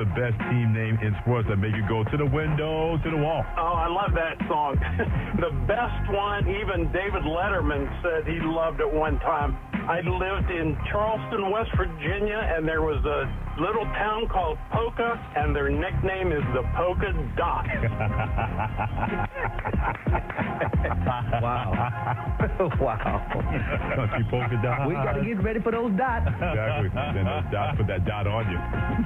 The best team name in sports that make you go to the window, to the wall. Oh, I love that song. The best one, even David Letterman said he loved it one time. I lived in Charleston, West Virginia, and there was a little town called Polka, and their nickname is the Polka Dot. Wow. Wow. Country polka dot. We got to get ready for those dots. Exactly. Then those dots put that dot on you.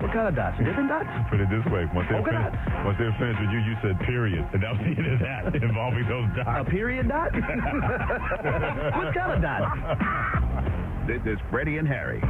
What kind of dots? Different dots? Put it this way. Once they were finished with you, you said period. And that was the end of that involving those dots. A period dot? What kind of dot? This is Freddie and Harry.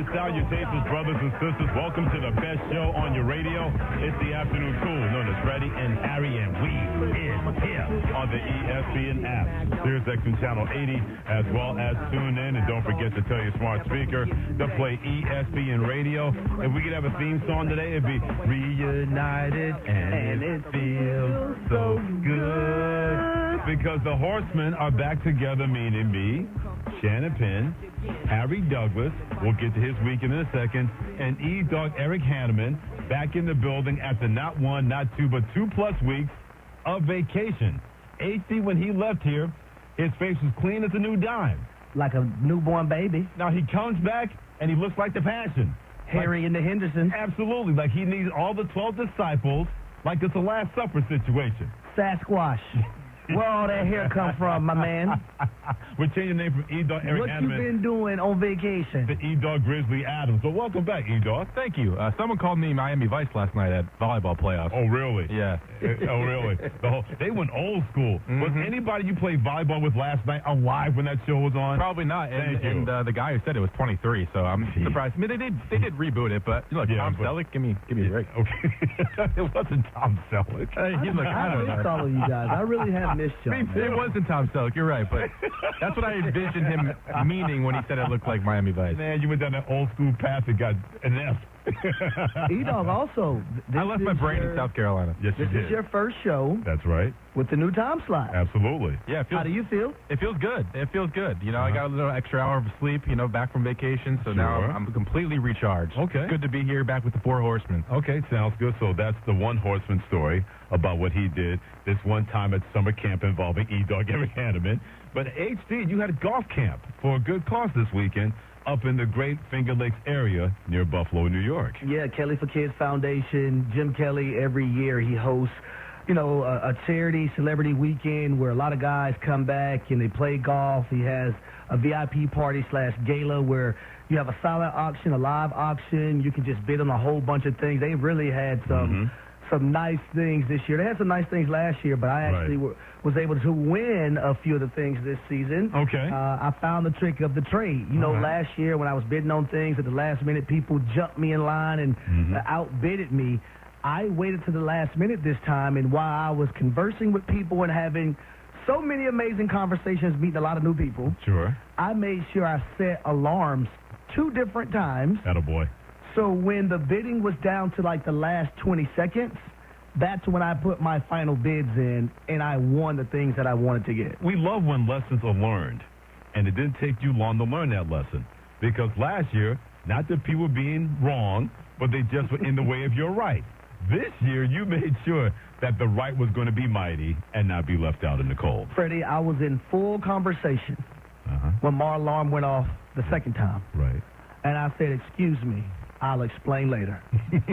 Salutations, brothers and sisters. Welcome to the best show on your radio. It's the afternoon cool, known as Freddie and Harry, and we is here on the ESPN app, SiriusXM Channel 80, as well as tune in. And don't forget to tell your smart speaker to play ESPN Radio. If we could have a theme song today, it'd be Reunited and it feels so good. Because the Horsemen are back together, meaning me, Shannon Penn, Harry Douglas, we'll get to his weekend in a second, and E-Dog Eric Hanneman back in the building after not one, not two, but 2+ weeks of vacation. HD, when he left here, his face was clean as a new dime. Like a newborn baby. Now he comes back, and he looks like the Passion. Harry and the Hendersons. Absolutely. Like he needs all the 12 disciples, like it's a Last Supper situation. Sasquatch. Where all that hair come from, my man? We're changing the name from E-Dog Eric Hanneman. What you been doing on vacation? To E-Dog Grizzly Adams. So welcome back, E-Dog. Thank you. Someone called me Miami Vice last night at volleyball playoffs. Oh, really? Yeah. Oh, really? They went old school. Mm-hmm. Was anybody you played volleyball with last night alive when that show was on? Probably not. And the guy who said it was 23, so I'm surprised. I mean, they did reboot it, but look, Tom Selleck, give me a break. Okay. It wasn't Tom Selleck. He's like, I missed all of you guys. I really have missed y'all. It wasn't Tom Selleck, you're right, but that's what I envisioned him meaning when he said it looked like Miami Vice. Man, you went down that old school path and got an F. E-Dog also. I left my brain in South Carolina. Yes, you did. This is your first show. That's right. With the new time slot. Absolutely. Yeah. How do you feel? It feels good. It feels good. You know, I got a little extra hour of sleep, back from vacation, so now I'm completely recharged. Okay. It's good to be here back with the Four Horsemen. Okay, sounds good. So that's the One Horseman story about what he did this one time at summer camp involving E-Dog Eric Hanneman. But HD, you had a golf camp for a good cause this weekend up in the Great Finger Lakes area near Buffalo, New York. Yeah, Kelly for Kids Foundation. Jim Kelly, every year he hosts, a charity celebrity weekend where a lot of guys come back and they play golf. He has a VIP party / gala where you have a silent auction, a live auction. You can just bid on a whole bunch of things. They really had some nice things this year. They had some nice things last year, but I actually was able to win a few of the things this season. Okay. I found the trick of the trade. Last year when I was bidding on things at the last minute, people jumped me in line and outbidded me. I waited to the last minute this time, and while I was conversing with people and having so many amazing conversations, meeting a lot of new people, I made sure I set alarms 2 different times. Attaboy. So when the bidding was down to like the last 20 seconds, that's when I put my final bids in, and I won the things that I wanted to get. We love when lessons are learned, and it didn't take you long to learn that lesson. Because last year, not that people were being wrong, but they just were in the way of your right. This year, you made sure that the right was going to be mighty and not be left out in the cold. Freddie, I was in full conversation when my alarm went off the second time. Right. And I said, excuse me, I'll explain later.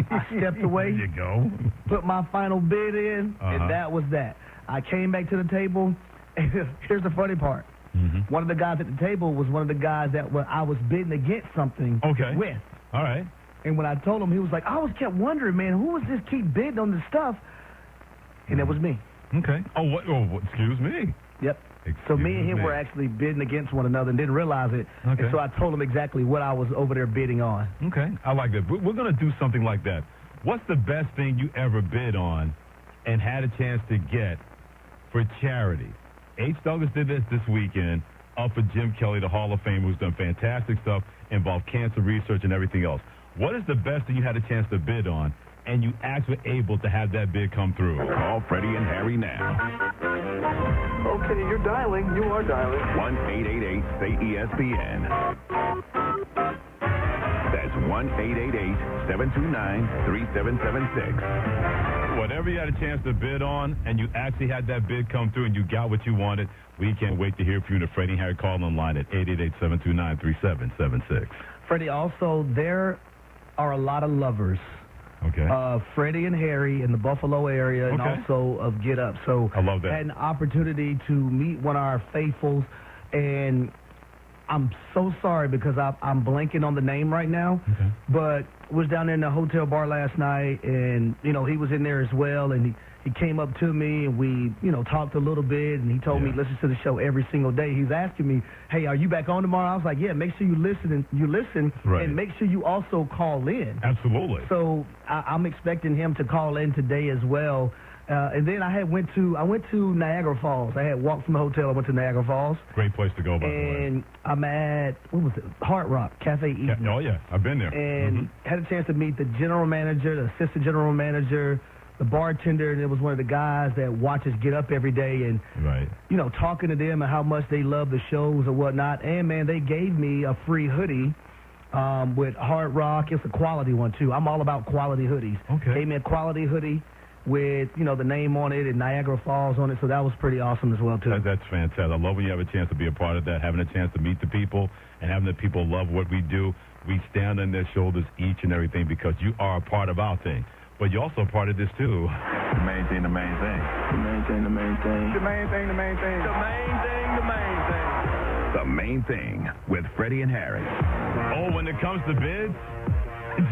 I stepped away. There you go. Put my final bid in, and that was that. I came back to the table, and here's the funny part. One of the guys at the table was one of the guys that I was bidding against something with. All right. And when I told him, he was like, I always kept wondering, man, who was this keep bidding on this stuff? And it was me. Okay. Oh, excuse me. Yep. So me and him were actually bidding against one another and didn't realize it. Okay. And so I told him exactly what I was over there bidding on. Okay. I like that. We're going to do something like that. What's the best thing you ever bid on and had a chance to get for charity? H. Douglas did this weekend up for Jim Kelly, the Hall of Fame, who's done fantastic stuff, involved cancer research and everything else. What is the best thing you had a chance to bid on and you actually able to have that bid come through. Call Freddie and Harry now. Okay, you're dialing. You are dialing. 1-888-SAY-ESPN. That's 1-888-729-3776. Whatever you had a chance to bid on and you actually had that bid come through and you got what you wanted, we can't wait to hear from you. The Freddie and Harry call-in line at 888-729-3776. Freddie, also, there are a lot of lovers. Okay. Freddie and Harry in the Buffalo area, and also of Get Up. So I love that. Had an opportunity to meet one of our faithfuls, and I'm so sorry because I'm blanking on the name right now. Okay. But was down there in the hotel bar last night, and he was in there as well, and he came up to me, and we talked a little bit, and he told me he listens to the show every single day. He's asking me, hey, are you back on tomorrow? I was like, yeah, make sure you listen, right. and make sure you also call in. Absolutely. So I'm expecting him to call in today as well. And then I went to Niagara Falls. I had walked from the hotel. I went to Niagara Falls. Great place to go, by the way. And I'm at, Hard Rock Cafe Eaton. Oh, yeah. I've been there. And had a chance to meet the general manager, the assistant general manager, the bartender, and it was one of the guys that watches Get Up every day. And, talking to them and how much they love the shows and whatnot. And, man, they gave me a free hoodie. With Hard Rock. It's a quality one, too. I'm all about quality hoodies. Okay. Gave me a quality hoodie with, the name on it and Niagara Falls on it, so that was pretty awesome as well, too. That's fantastic. I love when you have a chance to be a part of that, having a chance to meet the people and having the people love what we do. We stand on their shoulders each and everything because you are a part of our thing. But you're also a part of this, too. Maintain the main thing. Maintain the main thing. The main thing, the main thing. The main thing, the main thing. The Main Thing with Freddie and Harry. Oh, when it comes to bids,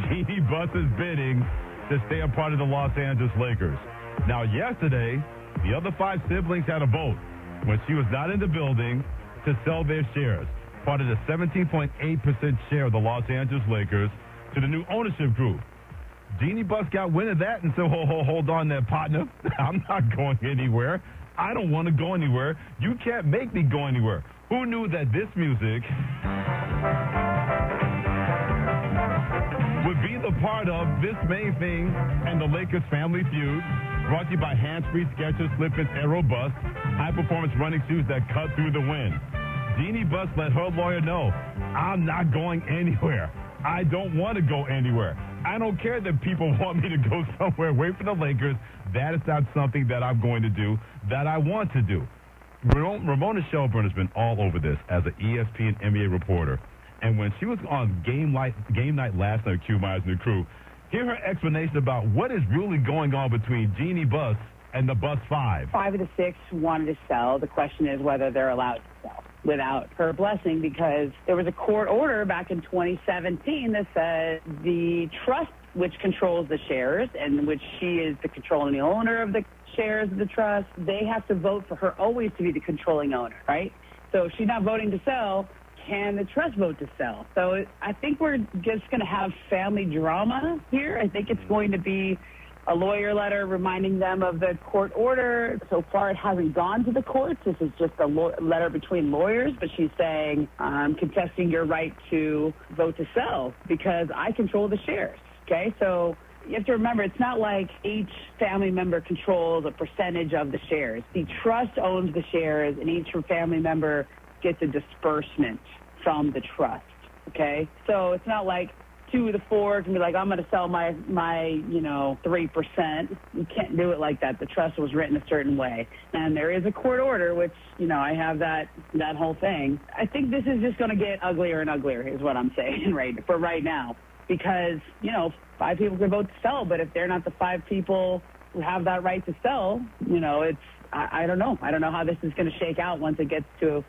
Jeannie Buss is bidding to stay a part of the Los Angeles Lakers. Now, yesterday, the other 5 siblings had a vote when she was not in the building to sell their shares, part of the 17.8% share of the Los Angeles Lakers, to the new ownership group. Jeannie Buss got wind of that and said, hold on there, partner. I'm not going anywhere. I don't want to go anywhere. You can't make me go anywhere. Who knew that this music would be the part of this Main Thing and the Lakers Family Feud, brought to you by Hands-Free Skechers Slip-ins Aero Bust, high-performance running shoes that cut through the wind. Jeannie Buss let her lawyer know, I'm not going anywhere. I don't want to go anywhere. I don't care that people want me to go somewhere away from the Lakers. That is not something that I'm going to do, that I want to do. Ramona Shelburne has been all over this as an ESPN NBA reporter. And when she was on game night last night with Q Myers and the crew, hear her explanation about what is really going on between Jeannie Buss and the Buss 5. 5 of the 6 wanted to sell. The question is whether they're allowed to sell without her blessing, because there was a court order back in 2017 that said the trust, which controls the shares and which she is the controlling owner of the shares of the trust, they have to vote for her always to be the controlling owner, right? So if she's not voting to sell, can the trust vote to sell? So I think we're just going to have family drama here. I think it's going to be a lawyer letter reminding them of the court order. So far, it hasn't gone to the courts. This is just a letter between lawyers, but she's saying, I'm contesting your right to vote to sell because I control the shares, okay? So you have to remember, it's not like each family member controls a percentage of the shares. The trust owns the shares, and each family member gets a disbursement from the trust, okay? So it's not like 2 of the 4 can be like, I'm going to sell my 3%. You can't do it like that. The trust was written a certain way. And there is a court order, which, I have that whole thing. I think this is just going to get uglier and uglier is what I'm saying for right now. Because, 5 people can vote to sell, but if they're not the 5 people who have that right to sell, I don't know. I don't know how this is going to shake out once it gets to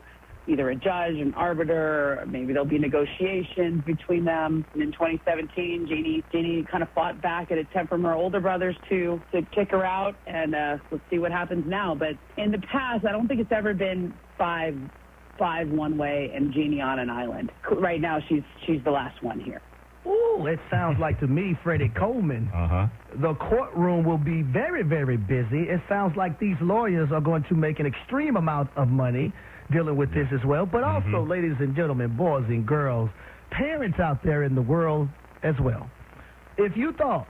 either a judge, an arbiter, or maybe there'll be negotiations between them. And in 2017, Jeannie kind of fought back at a attempt from her older brothers to kick her out, and let's see what happens now. But in the past, I don't think it's ever been 5 one way and Jeannie on an island. Right now, she's the last one here. Ooh, it sounds like to me, Freddie Coleman, the courtroom will be very, very busy. It sounds like these lawyers are going to make an extreme amount of money dealing with this as well. But also, ladies and gentlemen, boys and girls, parents out there in the world as well. If you thought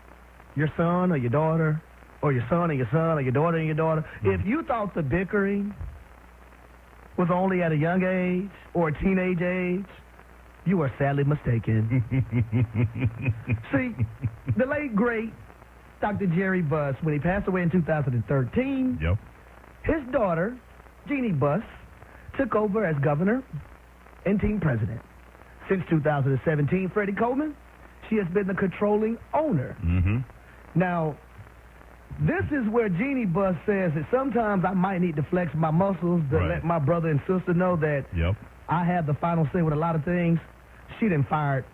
your son or your daughter, or your son and your son, or your daughter and your daughter, if you thought the bickering was only at a young age or a teenage age, you are sadly mistaken. See, the late, great Dr. Jerry Buss, when he passed away in 2013, his daughter, Jeannie Buss, took over as governor and team president. Since 2017, Freddie Coleman, she has been the controlling owner. Now, this is where Jeannie Buss says that sometimes I might need to flex my muscles to let my brother and sister know that I have the final say with a lot of things. She didn't fire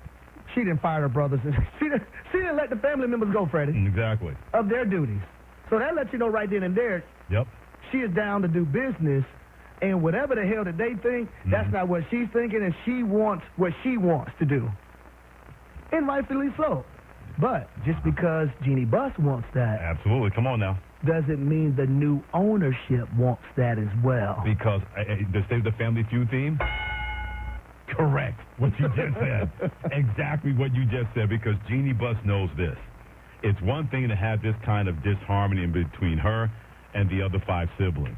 her brothers. She didn't let the family members go, Freddie. Exactly. Of their duties. So that lets you know right then and there, she is down to do business, and whatever the hell that they think, that's not what she's thinking, and she wants what she wants to do. And rightfully so. But just because Jeannie Buss wants that, absolutely, come on now, doesn't mean the new ownership wants that as well. Because the Save the Family Feud theme? Correct. What you just said. Exactly what you just said, because Jeannie Buss knows this. It's one thing to have this kind of disharmony in between her and the other 5 siblings.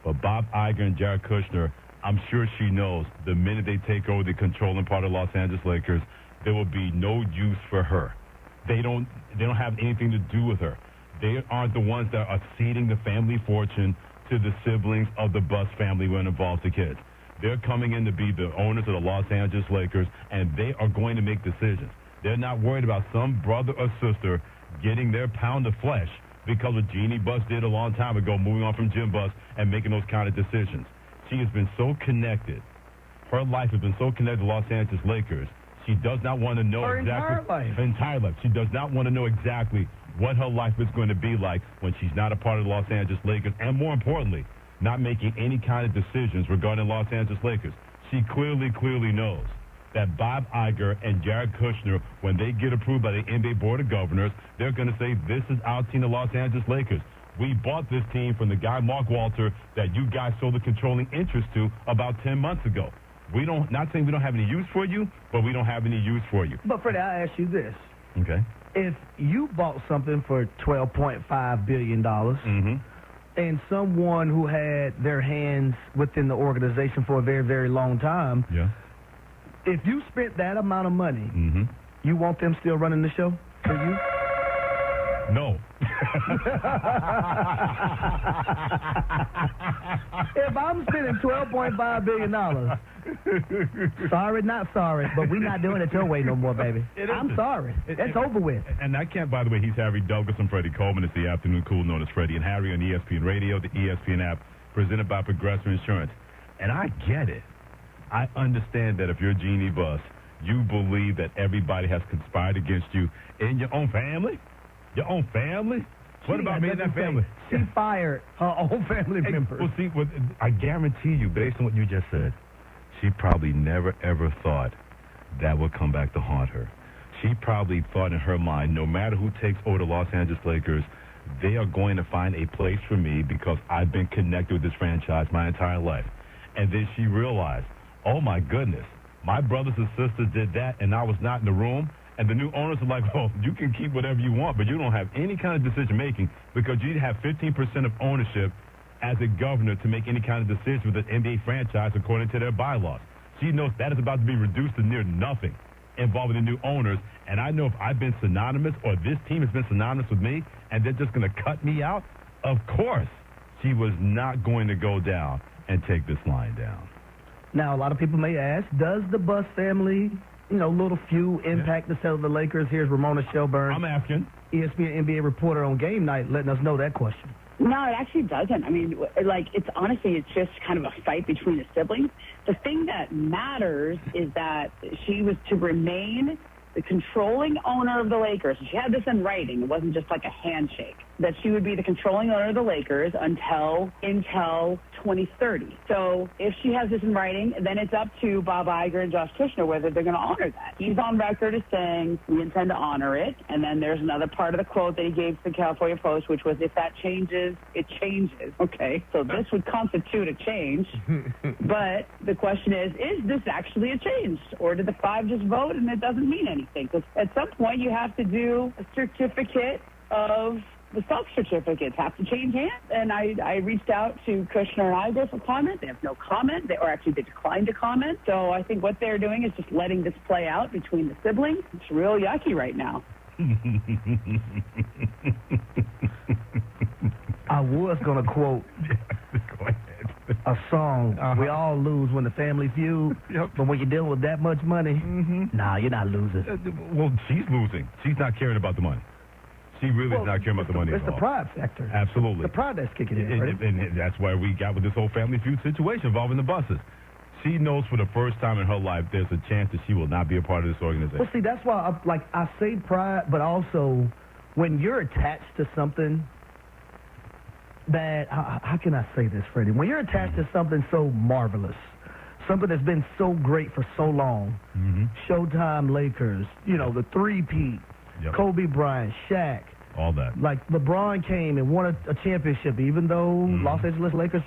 But Bob Iger and Jared Kushner, I'm sure she knows the minute they take over the controlling part of the Los Angeles Lakers, there will be no use for her. They don't have anything to do with her. They aren't the ones that are ceding the family fortune to the siblings of the Buss family when it involves the kids. They're coming in to be the owners of the Los Angeles Lakers, and they are going to make decisions. They're not worried about some brother or sister getting their pound of flesh because what Jeannie Buss did a long time ago, moving on from Jim Buss and making those kind of decisions. She has been so connected. Her life has been so connected to the Los Angeles Lakers. She does not want to know exactly her entire life. She does not want to know exactly what her life is going to be like when she's not a part of the Los Angeles Lakers, and more importantly, not making any kind of decisions regarding Los Angeles Lakers. She clearly knows that Bob Iger and Jared Kushner, when they get approved by the NBA Board of Governors, they're going to say, this is our team, the Los Angeles Lakers. We bought this team from the guy, Mark Walter, that you guys sold the controlling interest to about 10 months ago. Not saying we don't have any use for you, but we don't have any use for you. But, Freddie, I ask you this. Okay. If you bought something for $12.5 billion, and someone who had their hands within the organization for a very, very long time, if you spent that amount of money, you want them still running the show for you? No. If I'm spending $12.5 billion, sorry, not sorry, but we're not doing it your way no more, baby. I'm sorry. It's over with. And I can't, by the way, he's Harry Douglas and Freddie Coleman. It's the Afternoon Cool, known as Freddie and Harry on ESPN Radio, the ESPN app, presented by Progressive Insurance. And I get it. I understand that if you're Jeannie Buss, you believe that everybody has conspired against you in your own family? Your own family? What about me and that family? She fired her own family members. Well, see, I guarantee you, based on what you just said, she probably never, ever thought that would come back to haunt her. She probably thought in her mind, no matter who takes over the Los Angeles Lakers, they are going to find a place for me because I've been connected with this franchise my entire life. And then she realized, oh, my goodness, my brothers and sisters did that, and I was not in the room. And the new owners are like, well, you can keep whatever you want, but you don't have any kind of decision-making because you have 15% of ownership as a governor to make any kind of decision with an NBA franchise according to their bylaws. She knows that is about to be reduced to near nothing involving the new owners. And I know if I've been synonymous or this team has been synonymous with me and they're just going to cut me out, of course she was not going to go down and take this line down. Now, a lot of people may ask, does the Buss family, little few impact the sale of the Lakers? Here's Ramona Shelburne. I'm asking. ESPN NBA reporter on Game Night letting us know that question. No, it actually doesn't. I mean, it's just kind of a fight between the siblings. The thing that matters is that she was to remain the controlling owner of the Lakers. She had this in writing. It wasn't just like a handshake. That she would be the controlling owner of the Lakers until 2030. So if she has this in writing, then it's up to Bob Iger and Josh Kushner whether they're going to honor that. He's on record as saying we intend to honor it. And then there's another part of the quote that he gave to the California Post, which was, if that changes, it changes. Okay, so this would constitute a change. But the question is this actually a change? Or did the 5 just vote and it doesn't mean anything? Because at some point you have to do a certificate of the stock certificates have to change hands. And I reached out to Kushner and Iger for comment. They have no comment. They declined to comment. So I think what they're doing is just letting this play out between the siblings. It's real yucky right now. I was going to quote a song, we all lose when the family feud, but when you're dealing with that much money, nah, you're not losing. Well, she's losing. She's not caring about the money. She really is not caring about the money at all. It's the pride factor. Absolutely. The pride that's kicking in. And that's why we got with this whole family feud situation involving the buses. She knows for the first time in her life there's a chance that she will not be a part of this organization. Well, see, that's why I say pride, but also when you're attached to something that, how can I say this, Freddie? When you're attached to something so marvelous, something that's been so great for so long, Showtime Lakers, the three-peat, Kobe Bryant, Shaq, all that. Like LeBron came and won a championship, even though Los Angeles Lakers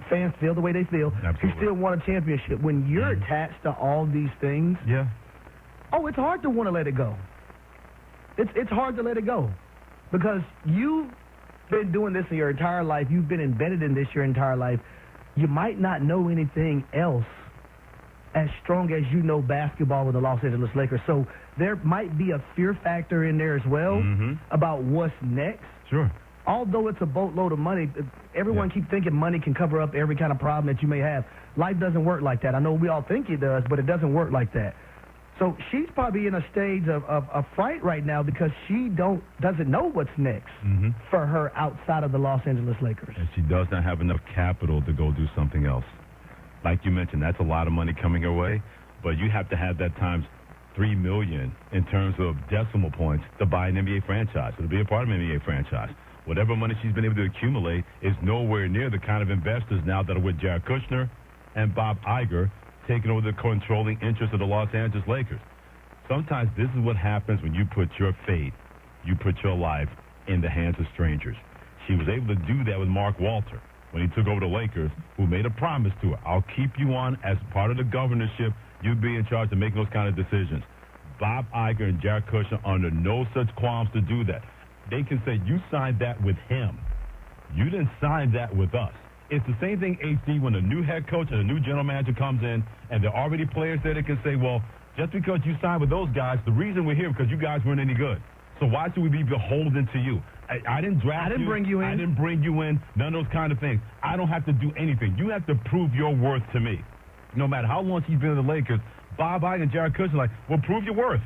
fans feel the way they feel. Absolutely. He still won a championship. When you're attached to all these things, it's hard to want to let it go. It's hard to let it go because you've been doing this in your entire life. You've been embedded in this your entire life. You might not know anything else as strong as you know basketball with the Los Angeles Lakers. So there might be a fear factor in there as well about what's next. Sure. Although it's a boatload of money, everyone keep thinking money can cover up every kind of problem that you may have. Life doesn't work like that. I know we all think it does, but it doesn't work like that. So she's probably in a stage of fright right now because she doesn't know what's next for her outside of the Los Angeles Lakers. And she does not have enough capital to go do something else. Like you mentioned, that's a lot of money coming her way, but you have to have that times $3 million in terms of decimal points to buy an NBA franchise or to be a part of an NBA franchise. Whatever money she's been able to accumulate is nowhere near the kind of investors now that are with Jared Kushner and Bob Iger taking over the controlling interest of the Los Angeles Lakers. Sometimes this is what happens when you put your faith, you put your life in the hands of strangers. She was able to do that with Mark Walter when he took over the Lakers, who made a promise to her. I'll keep you on as part of the governorship. You'll be in charge of making those kind of decisions. Bob Iger and Jared Kushner under no such qualms to do that. They can say, you signed that with him. You didn't sign that with us. It's the same thing, HD, when a new head coach and a new general manager comes in and there are already players there that can say, well, just because you signed with those guys, the reason we're here is because you guys weren't any good. So why should we be beholden to you? I didn't draft you. I didn't bring you in. I didn't bring you in. None of those kind of things. I don't have to do anything. You have to prove your worth to me. No matter how long she's been in the Lakers, Bob Iger and Jared Kushner are like, well, prove your worth.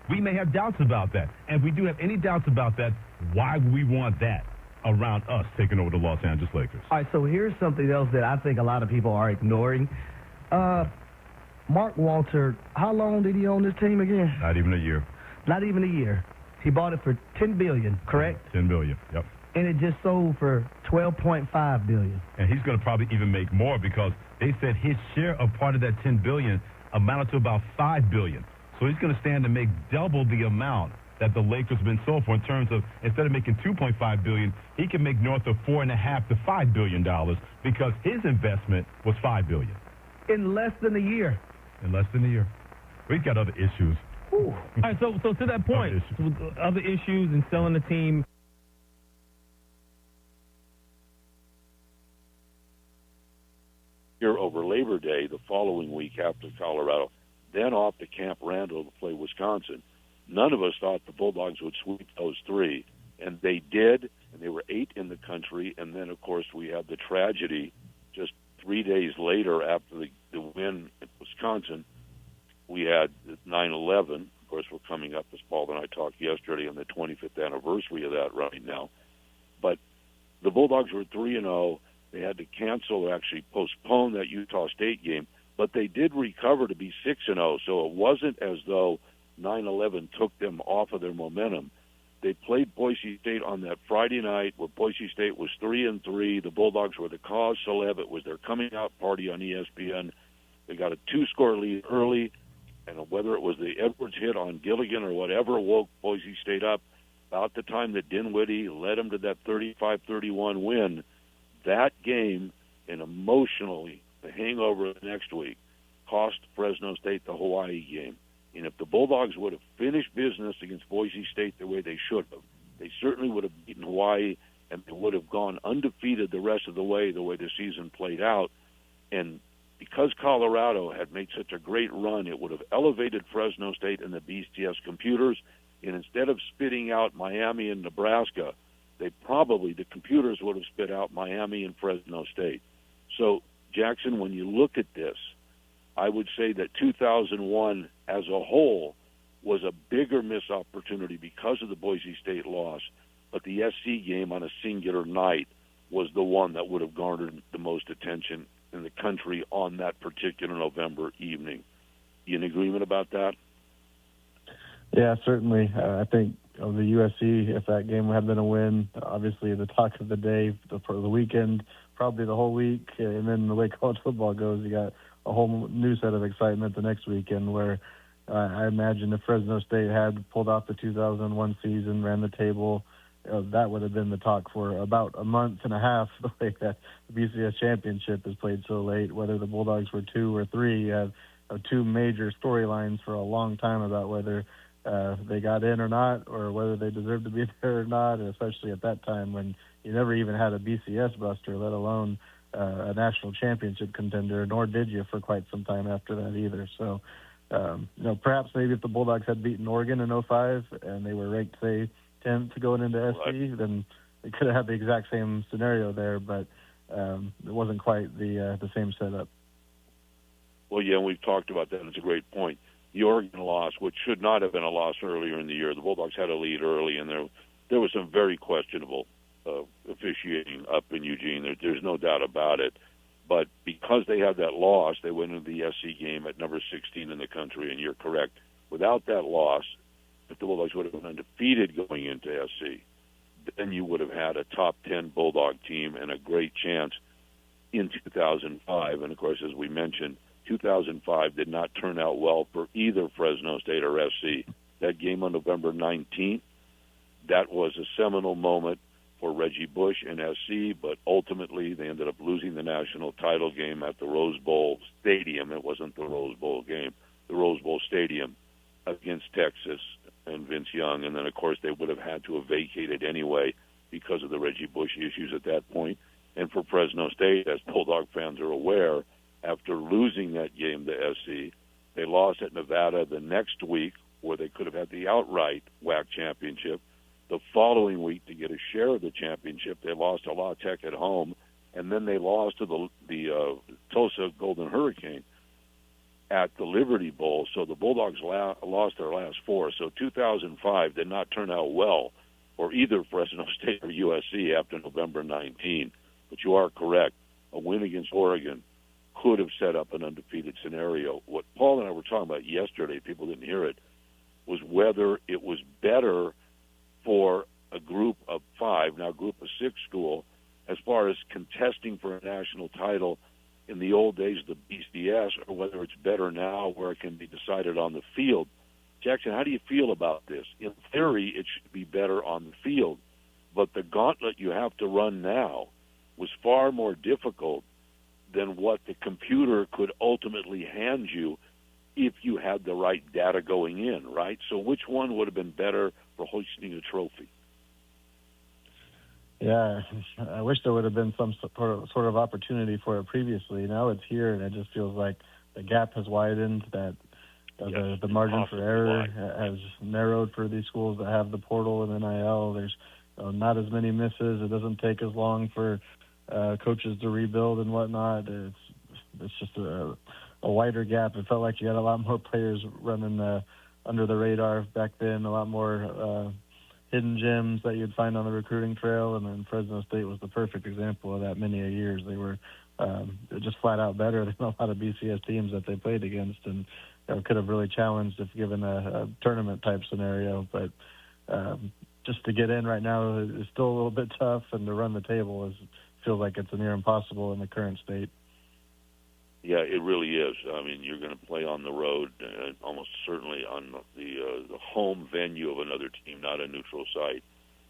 We may have doubts about that. And if we do have any doubts about that, why would we want that around us taking over the Los Angeles Lakers? All right, so here's something else that I think a lot of people are ignoring. Mark Walter, how long did he own this team again? Not even a year. Not even a year. He bought it for $10 billion, correct? $10 billion, yep. And it just sold for $12.5 billion. And he's going to probably even make more because they said his share of part of that $10 billion amounted to about $5 billion. So he's going to stand to make double the amount that the Lakers have been sold for in terms of, instead of making $2.5 billion, he can make north of $4.5 to $5 billion because his investment was $5 billion. In less than a year. In less than a year. We've got other issues. All right, so to that point, other issues in selling the team. Here over Labor Day, the following week after Colorado, then off to Camp Randall to play Wisconsin. None of us thought the Bulldogs would sweep those three, and they did, and they were 8 in the country. And then, of course, we had the tragedy just 3 days later after the win in Wisconsin. We had 9/11. Of course, we're coming up, as Paul and I talked yesterday, on the 25th anniversary of that right now. But the Bulldogs were 3-0. They had to cancel, or actually postpone that Utah State game, but they did recover to be 6-0. So it wasn't as though 9/11 took them off of their momentum. They played Boise State on that Friday night where Boise State was 3-3. The Bulldogs were the cause celeb. It was their coming out party on ESPN. They got a 2-score lead early, and whether it was the Edwards hit on Gilligan or whatever woke Boise State up, about the time that Dinwiddie led them to that 35-31 win, that game, and emotionally the hangover the next week, cost Fresno State the Hawaii game. And if the Bulldogs would have finished business against Boise State the way they should have, They certainly would have beaten Hawaii, and they would have gone undefeated the rest of the way the season played out. And because Colorado had made such a great run, it would have elevated Fresno State and the BCS computers. And instead of spitting out Miami and Nebraska, the computers would have spit out Miami and Fresno State. So, Jackson, when you look at this, I would say that 2001 as a whole was a bigger missed opportunity because of the Boise State loss, but the SC game on a singular night was the one that would have garnered the most attention in the country on that particular November evening. You in agreement about that? Yeah, certainly. I think of the USC, if that game had been a win, obviously the talk of the day for the weekend, probably the whole week, and then the way college football goes, you got a whole new set of excitement the next weekend where I imagine if Fresno State had pulled off the 2001 season, ran the table, that would have been the talk for about a month and a half, the way that the BCS championship is played so late. Whether the Bulldogs were 2 or 3, you have two major storylines for a long time about whether they got in or not, or whether they deserved to be there or not, and especially at that time when you never even had a BCS buster, let alone a national championship contender, nor did you for quite some time after that either. So, perhaps maybe if the Bulldogs had beaten Oregon in 2005 and they were ranked, say, 10th going into SC, then they could have had the exact same scenario there, but it wasn't quite the same setup. Well, yeah, we've talked about that. It's a great point. The Oregon loss, which should not have been a loss earlier in the year, the Bulldogs had a lead early, and there was some very questionable officiating up in Eugene. There's no doubt about it. But because they had that loss, they went into the SC game at number 16 in the country, and you're correct. Without that loss, if the Bulldogs would have been undefeated going into SC, then you would have had a top 10 Bulldog team and a great chance in 2005. And, of course, as we mentioned, 2005 did not turn out well for either Fresno State or SC. That game on November 19th, that was a seminal moment for Reggie Bush and SC, but ultimately they ended up losing the national title game at the Rose Bowl Stadium. It wasn't the Rose Bowl game, the Rose Bowl Stadium against Texas and Vince Young. And then, of course, they would have had to have vacated anyway because of the Reggie Bush issues at that point. And for Fresno State, as Bulldog fans are aware, after losing that game to SC, they lost at Nevada the next week, where they could have had the outright WAC championship. The following week, to get a share of the championship, they lost to La Tech at home, and then they lost to the Tulsa Golden Hurricane at the Liberty Bowl. So the Bulldogs lost their last 4. So 2005 did not turn out well for either Fresno State or USC after November 19. But you are correct. A win against Oregon could have set up an undefeated scenario. What Paul and I were talking about yesterday, people didn't hear it, was whether it was better for a group of 5, now group of 6 school, as far as contesting for a national title in the old days of the BCS, or whether it's better now where it can be decided on the field. Jackson, how do you feel about this? In theory, it should be better on the field, but the gauntlet you have to run now was far more difficult than what the computer could ultimately hand you if you had the right data going in, right? So which one would have been better for hoisting a trophy? Yeah, I wish there would have been some sort of opportunity for it previously. Now it's here, and it just feels like the gap has widened, that the margin for error has narrowed for these schools that have the portal and NIL. There's not as many misses. It doesn't take as long for coaches to rebuild and whatnot. It's just a wider gap. It felt like you had a lot more players running under the radar back then, a lot more hidden gems that you'd find on the recruiting trail, and then Fresno State was the perfect example of that many a years. They were just flat out better than a lot of BCS teams that they played against, and could have really challenged if given a tournament type scenario. But just to get in right now is still a little bit tough, and to run the table feels like it's near impossible in the current state. Yeah, it really is. I mean, you're going to play on the road, almost certainly on the home venue of another team, not a neutral site.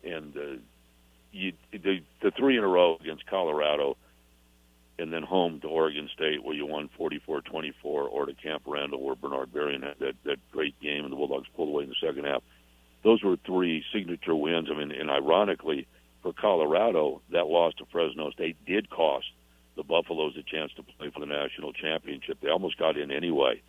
And the 3 in a row against Colorado, and then home to Oregon State, where you won 44-24, or to Camp Randall, where Bernard Berrien had that great game, and the Bulldogs pulled away in the second half. those were three signature wins. I mean, and ironically, for Colorado, that loss to Fresno State did cost the Buffaloes a chance to play for the national championship. They almost got in anyway,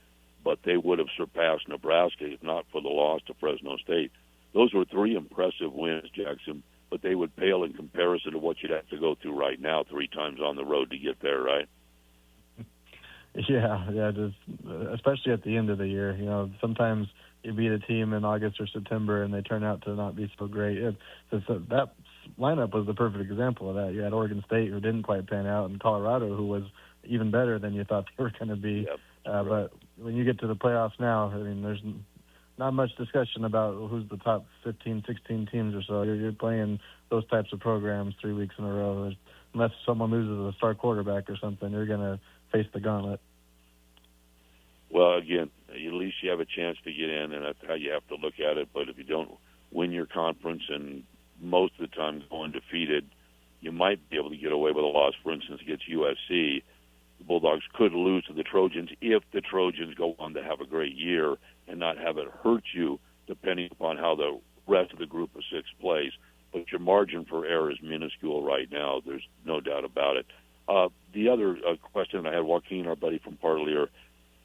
but they would have surpassed Nebraska if not for the loss to Fresno State. Those were three impressive wins, Jackson, but they would pale in comparison to what you'd have to go through right now 3 times on the road to get there, right? Yeah, just especially at the end of the year. Sometimes you beat a team in August or September and they turn out to not be so great. That lineup was the perfect example of that. You had Oregon State, who didn't quite pan out, and Colorado, who was even better than you thought they were going to be. Yep. But when you get to the playoffs now, I mean, there's not much discussion about who's the top 15, 16 teams or so. You're playing those types of programs 3 weeks in a row. Unless someone loses a star quarterback or something, you're going to face the gauntlet. Well, again, at least you have a chance to get in, and that's how you have to look at it. But if you don't win your conference and most of the time go undefeated, you might be able to get away with a loss, for instance, against USC. The Bulldogs could lose to the Trojans if the Trojans go on to have a great year and not have it hurt you, depending upon how the rest of the group of 6 plays. But your margin for error is minuscule right now. There's no doubt about it. The other question I had, Joaquin, our buddy from Parlier,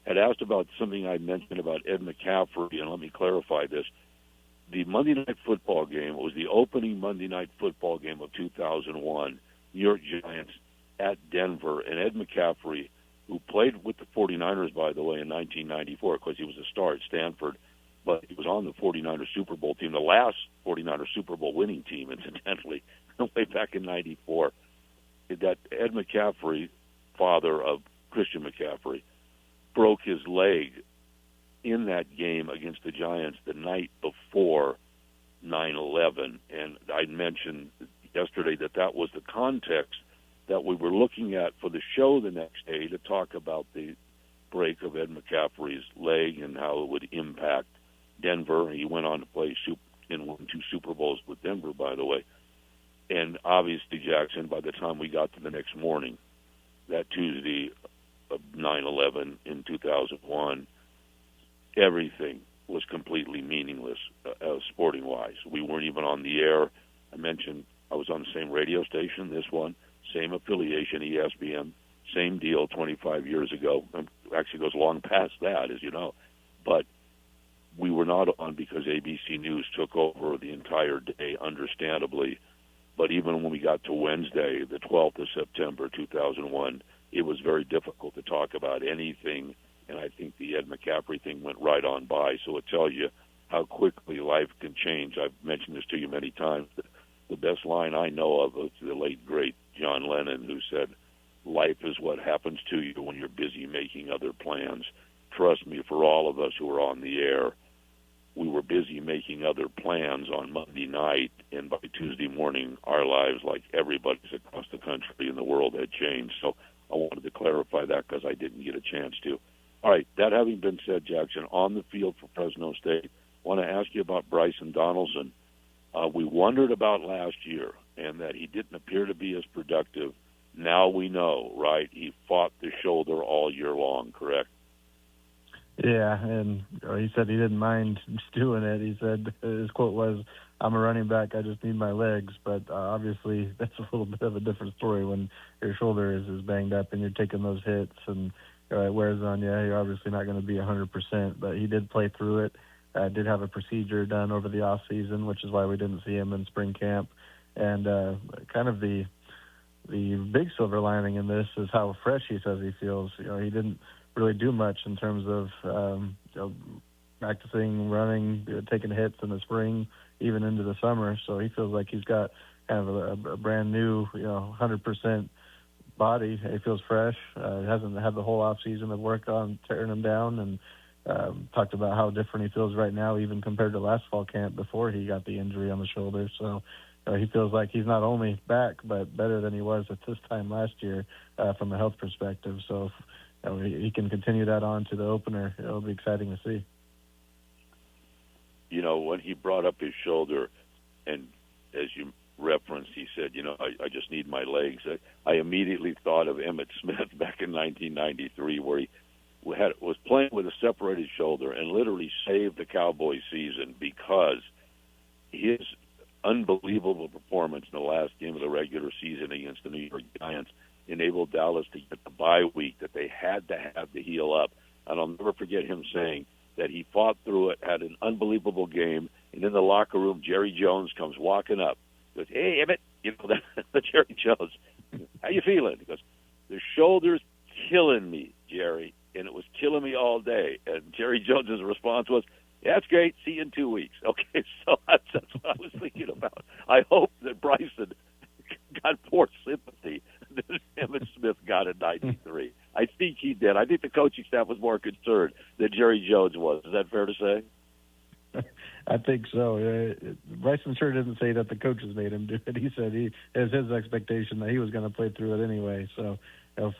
had asked about something I mentioned about Ed McCaffrey, and let me clarify this. The Monday Night Football game was the opening Monday Night Football game of 2001, New York Giants at Denver, and Ed McCaffrey, who played with the 49ers, by the way, in 1994, because he was a star at Stanford, but he was on the 49ers Super Bowl team, the last 49ers Super Bowl winning team, incidentally, way back in 94. That Ed McCaffrey, father of Christian McCaffrey, broke his leg in that game against the Giants the night before 9/11. And I mentioned yesterday that was the context that we were looking at for the show the next day to talk about the break of Ed McCaffrey's leg and how it would impact Denver. He went on to play and won 2 Super Bowls with Denver, by the way. And obviously, Jackson, by the time we got to the next morning, that Tuesday of 9/11 in 2001, everything was completely meaningless sporting-wise. We weren't even on the air. I mentioned I was on the same radio station, this one, same affiliation, ESPN, same deal 25 years ago. Actually goes long past that, as you know. But we were not on because ABC News took over the entire day, understandably. But even when we got to Wednesday, the 12th of September, 2001, it was very difficult to talk about anything, and I think the Ed McCaffrey thing went right on by. So it tells you how quickly life can change. I've mentioned this to you many times. The best line I know of is the late, great John Lennon, who said, "Life is what happens to you when you're busy making other plans." Trust me, for all of us who are on the air, we were busy making other plans on Monday night, and by Tuesday morning, our lives, like everybody's across the country and the world, had changed. So I wanted to clarify that because I didn't get a chance to. All right, that having been said, Jackson, on the field for Fresno State, I want to ask you about Bryson Donaldson. We wondered about last year and that he didn't appear to be as productive. Now we know, right? He fought the shoulder all year long, correct? Yeah, and he said he didn't mind doing it. He said his quote was, "I'm a running back, I just need my legs." But obviously that's a little bit of a different story when your shoulder is banged up and you're taking those hits and it wears on you. You're obviously not going to be 100%, but he did play through it. Did have a procedure done over the off season, which is why we didn't see him in spring camp. And kind of the big silver lining in this is how fresh he says he feels. He didn't really do much in terms of practicing, running, taking hits in the spring, even into the summer. So he feels like he's got kind of a brand new, 100% body. He feels fresh. He hasn't had the whole off season of work on tearing him down, and talked about how different he feels right now, even compared to last fall camp before he got the injury on the shoulder. So he feels like he's not only back, but better than he was at this time last year from a health perspective. So if he can continue that on to the opener, it'll be exciting to see. When he brought up his shoulder, and as you referenced, he said, I just need my legs. I immediately thought of Emmitt Smith back in 1993, where he was playing with a separated shoulder and literally saved the Cowboys season because his unbelievable performance in the last game of the regular season against the New York Giants enabled Dallas to get the bye week that they had to have to heal up. And I'll never forget him saying that he fought through it, had an unbelievable game, and in the locker room, Jerry Jones comes walking up. He goes, "Hey, Emmett," the Jerry Jones, "how you feeling?" He goes, "The shoulder's killing me, Jerry, and it was killing me all day." And Jerry Jones's response was, "Yeah, that's great. See you in 2 weeks." Okay, so that's what I was thinking about. I hope that Bryson got more sympathy than Emmitt Smith got in '93. I think he did. I think the coaching staff was more concerned than Jerry Jones was. Is that fair to say? I think so. Bryson sure didn't say that the coaches made him do it. He said it was his expectation that he was going to play through it anyway. So,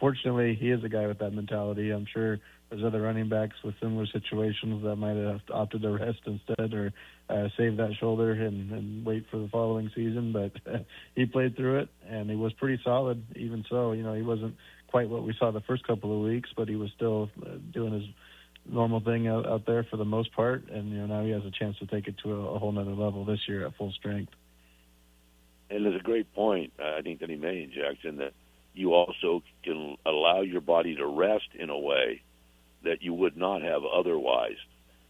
fortunately, he is a guy with that mentality. I'm sure there's other running backs with similar situations that might have opted to rest instead or save that shoulder and wait for the following season. But he played through it, and he was pretty solid. Even so, he wasn't quite what we saw the first couple of weeks, but he was still doing his normal thing out there for the most part, and now he has a chance to take it to a whole nother level this year at full strength. And there's a great point, I think, that he made, Jackson, that you also can allow your body to rest in a way that you would not have otherwise.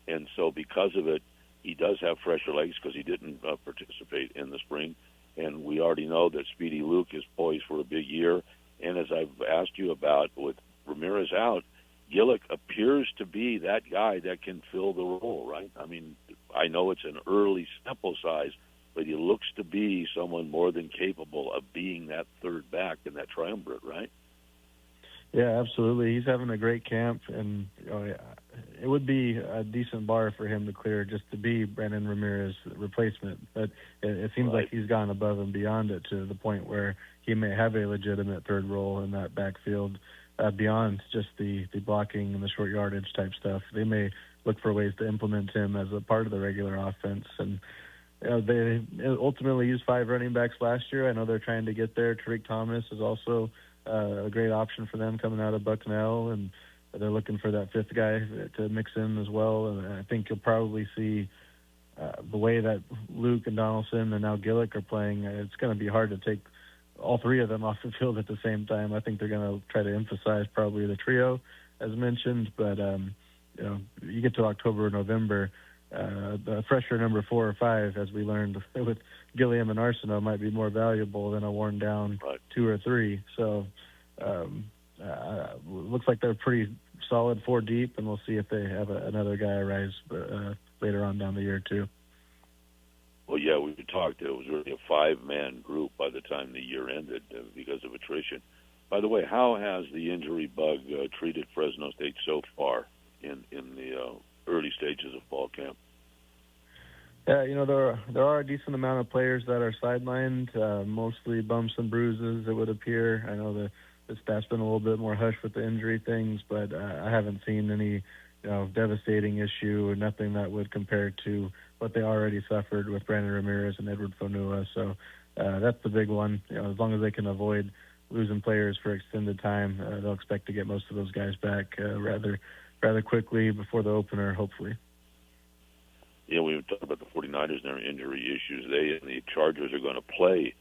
And so because of it, he does have fresher legs because he didn't participate in the spring. And we already know that Speedy Luke is poised for a big year. And as I've asked you about with Ramirez out, Gillick appears to be that guy that can fill the role, right? I mean, I know it's an early sample size, but he looks to be someone more than capable of being that third back in that triumvirate, right? Yeah, absolutely. He's having a great camp, and it would be a decent bar for him to clear just to be Brandon Ramirez's replacement. But it seems like he's gone above and beyond it to the point where he may have a legitimate third role in that backfield beyond just the blocking and the short yardage type stuff. They may look for ways to implement him as a part of the regular offense. And they ultimately used 5 running backs last year. I know they're trying to get there. Tariq Thomas is also a great option for them coming out of Bucknell, and they're looking for that 5th guy to mix in as well. And I think you'll probably see the way that Luke and Donaldson and now Gillick are playing, it's going to be hard to take all 3 of them off the field at the same time. I think they're going to try to emphasize probably the trio, as mentioned. But, you get to October or November, the fresher number 4 or 5, as we learned with Gilliam and Arsenault, might be more valuable than a worn down 2 or 3. So looks like they're pretty solid 4 deep, and we'll see if they have another guy arise later on down the year too. Well, yeah, we talked. It was really a 5-man group by the time the year ended because of attrition. By the way, how has the injury bug treated Fresno State so far in the early stages of fall camp? Yeah, there are a decent amount of players that are sidelined, mostly bumps and bruises, it would appear. I know the staff's been a little bit more hush with the injury things, but I haven't seen any devastating issue or nothing that would compare to what they already suffered with Brandon Ramirez and Edward Fonua. So that's the big one. As long as they can avoid losing players for extended time, they'll expect to get most of those guys back rather quickly before the opener, hopefully. Yeah, we were talking about the 49ers and their injury issues. They and the Chargers are going to play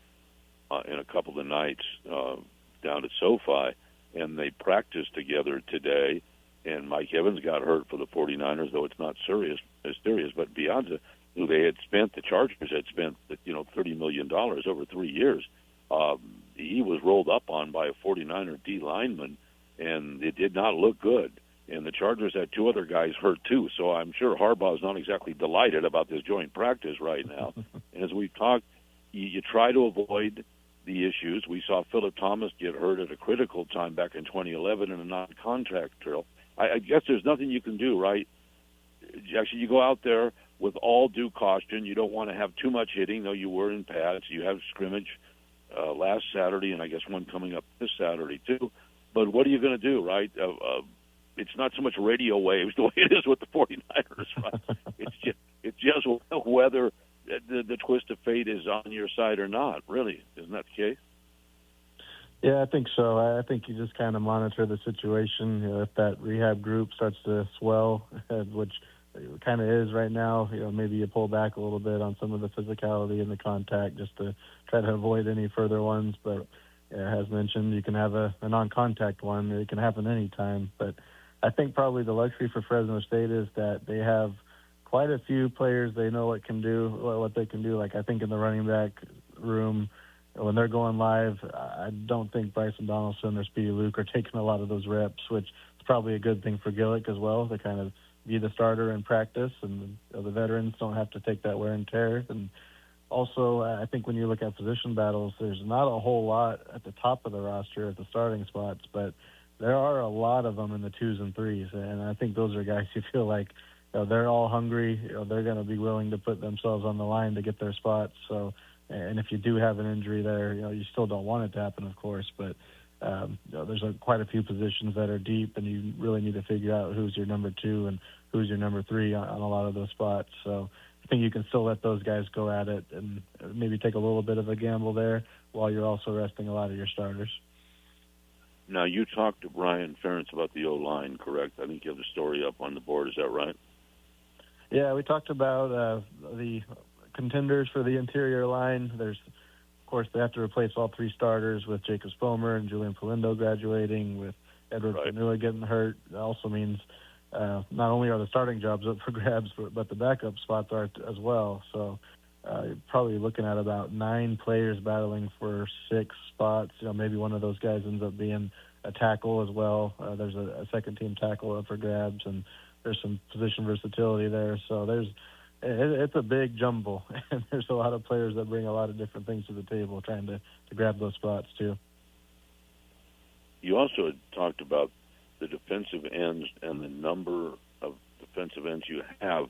in a couple of nights down at SoFi, and they practiced together today. And Mike Evans got hurt for the 49ers, though it's not serious. But beyond the Chargers had spent $30 million over 3 years. He was rolled up on by a 49er D lineman, and it did not look good. And the Chargers had 2 other guys hurt too, so I'm sure Harbaugh's not exactly delighted about this joint practice right now. And as we've talked, you try to avoid the issues. We saw Philip Thomas get hurt at a critical time back in 2011 in a non-contact drill. I guess there's nothing you can do, right? Actually, you go out there with all due caution. You don't want to have too much hitting, though you were in pads. You have scrimmage last Saturday, and I guess one coming up this Saturday too. But what are you going to do, right? It's not so much radio waves the way it is with the 49ers, right? it's just whether the twist of fate is on your side or not, really. Isn't that the case? Yeah, I think so. I think you just kind of monitor the situation. If that rehab group starts to swell, which it kind of is right now. Maybe you pull back a little bit on some of the physicality and the contact just to try to avoid any further ones. But as mentioned, you can have a non-contact one. It can happen anytime. But I think probably the luxury for Fresno State is that they have quite a few players. They know what they can do. Like I think in the running back room, when they're going live, I don't think Bryson Donaldson or Speedy Luke are taking a lot of those reps, which is probably a good thing for Gillick as well, to kind of be the starter in practice, and the veterans don't have to take that wear and tear. And also, I think when you look at position battles, there's not a whole lot at the top of the roster at the starting spots, but there are a lot of them in the 2s and 3s, and I think those are guys you feel like they're all hungry. They're going to be willing to put themselves on the line to get their spots. So, and if you do have an injury there, you still don't want it to happen, of course, but there's quite a few positions that are deep, and you really need to figure out who's your number 2 and who's your number 3 on a lot of those spots. So I think you can still let those guys go at it and maybe take a little bit of a gamble there while you're also resting a lot of your starters. Now, you talked to Brian Ferentz about the O-line, correct? I think you have the story up on the board. Is that right? Yeah, we talked about the contenders for the interior line. Of course, they have to replace all 3 starters with Jacob Spomer and Julian Polindo graduating, with Edward Fanua getting hurt. It also means not only are the starting jobs up for grabs, but the backup spots are as well. So you're probably looking at about 9 players battling for 6 spots. Maybe one of those guys ends up being a tackle as well. There's a second-team tackle up for grabs, and there's some position versatility there. So it's a big jumble, and there's a lot of players that bring a lot of different things to the table trying to grab those spots too. You also had talked about the defensive ends and the number of defensive ends you have